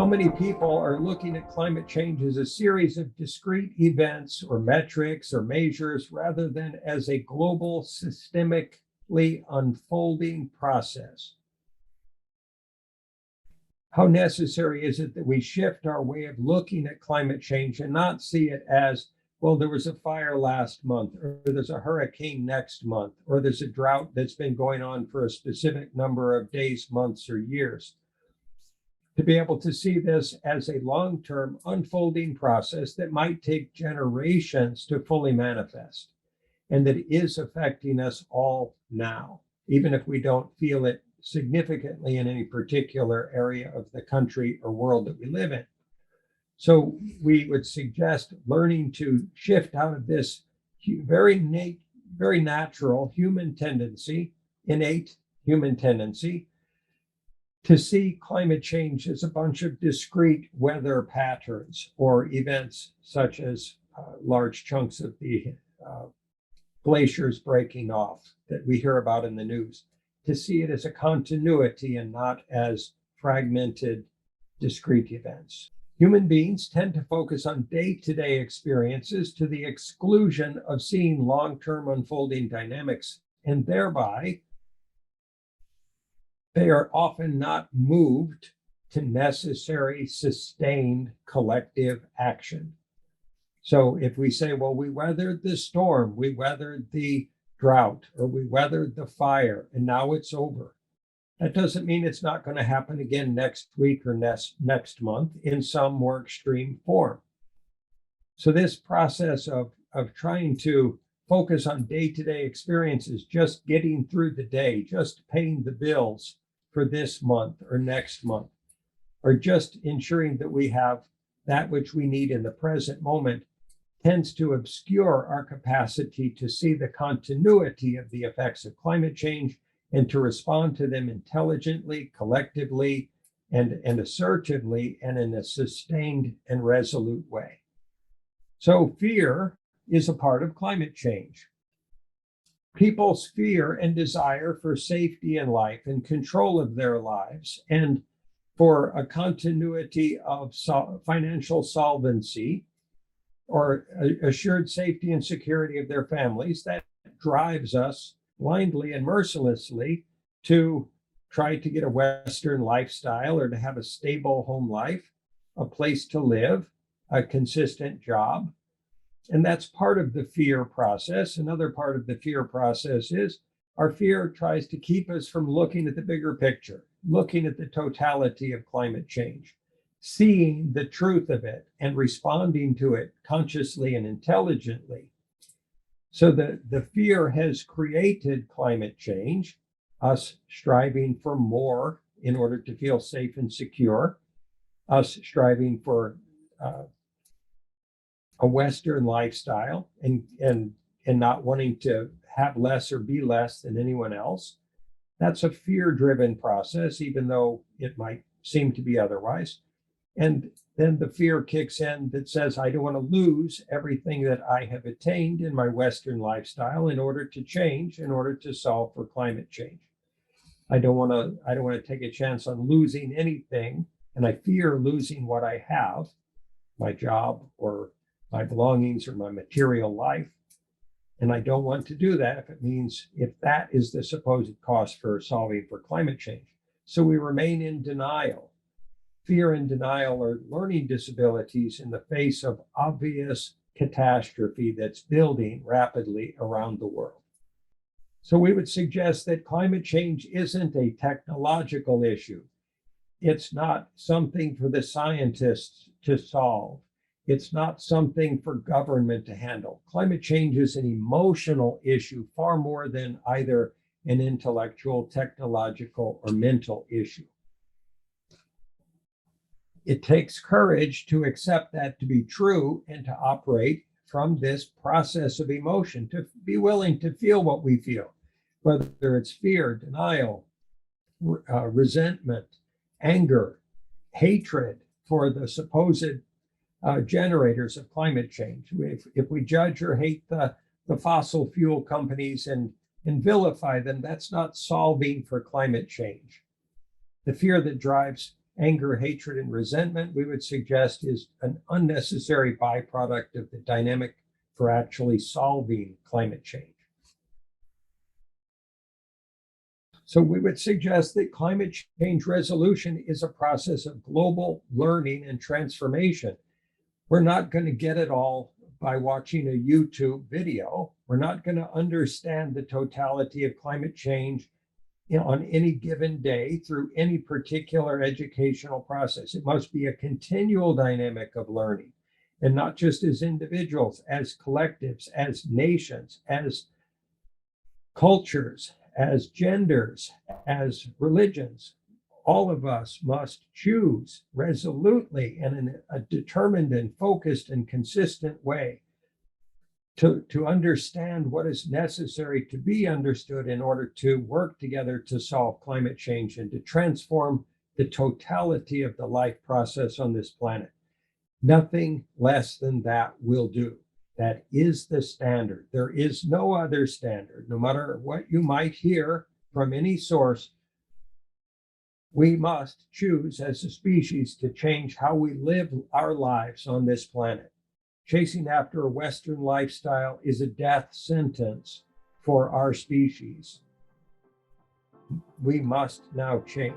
How many people are looking at climate change as a series of discrete events or metrics or measures rather than as a global, systemically unfolding process? How necessary is it that we shift our way of looking at climate change and not see it as, well, there was a fire last month, or there's a hurricane next month, or there's a drought that's been going on for a specific number of days, months, or years? To be able to see this as a long-term unfolding process that might take generations to fully manifest, and that is affecting us all now, even if we don't feel it significantly in any particular area of the country or world that we live in. So we would suggest learning to shift out of this very natural human tendency, innate human tendency, to see climate change as a bunch of discrete weather patterns or events such as large chunks of the glaciers breaking off that we hear about in the news, to see it as a continuity and not as fragmented, discrete events. Human beings tend to focus on day-to-day experiences to the exclusion of seeing long-term unfolding dynamics, and thereby they are often not moved to necessary, sustained collective action. So if we say, well, we weathered the storm, we weathered the drought, or we weathered the fire, and now it's over, that doesn't mean it's not going to happen again next week or next month in some more extreme form. So this process of trying to focus on day-to-day experiences, just getting through the day, just paying the bills for this month or next month, or just ensuring that we have that which we need in the present moment, tends to obscure our capacity to see the continuity of the effects of climate change and to respond to them intelligently, collectively, and assertively, and in a sustained and resolute way. So fear is a part of climate change. People's fear and desire for safety in life and control of their lives, and for a continuity of financial solvency or assured safety and security of their families, that drives us blindly and mercilessly to try to get a Western lifestyle or to have a stable home life, a place to live, a consistent job. And that's part of the fear process. Another part of the fear process is our fear tries to keep us from looking at the bigger picture, looking at the totality of climate change, seeing the truth of it and responding to it consciously and intelligently. So the fear has created climate change, us striving for more in order to feel safe and secure, us striving for a Western lifestyle and not wanting to have less or be less than anyone else. That's a fear-driven process, even though it might seem to be otherwise. And then the fear kicks in that says, I don't want to lose everything that I have attained in my Western lifestyle in order to change, in order to solve for climate change. I don't want to take a chance on losing anything, and I fear losing what I have, my job or my belongings or my material life. And I don't want to do that if that is the supposed cost for solving for climate change. So we remain in denial. Fear and denial are learning disabilities in the face of obvious catastrophe that's building rapidly around the world. So we would suggest that climate change isn't a technological issue. It's not something for the scientists to solve. It's not something for government to handle. Climate change is an emotional issue far more than either an intellectual, technological, or mental issue. It takes courage to accept that to be true and to operate from this process of emotion, to be willing to feel what we feel, whether it's fear, denial, resentment, anger, hatred for the supposed generators of climate change. If we judge or hate the fossil fuel companies and vilify them, that's not solving for climate change. The fear that drives anger, hatred, and resentment, we would suggest is an unnecessary byproduct of the dynamic for actually solving climate change. So we would suggest that climate change resolution is a process of global learning and transformation. We're not going to get it all by watching a YouTube video. We're not going to understand the totality of climate change on any given day through any particular educational process. It must be a continual dynamic of learning, and not just as individuals, as collectives, as nations, as cultures, as genders, as religions. All of us must choose resolutely and in a determined and focused and consistent way to understand what is necessary to be understood in order to work together to solve climate change and to transform the totality of the life process on this planet. Nothing less than that will do. That is the standard. There is no other standard. No matter what you might hear from any source, we must choose as a species to change how we live our lives on this planet. Chasing after a Western lifestyle is a death sentence for our species. We must now change.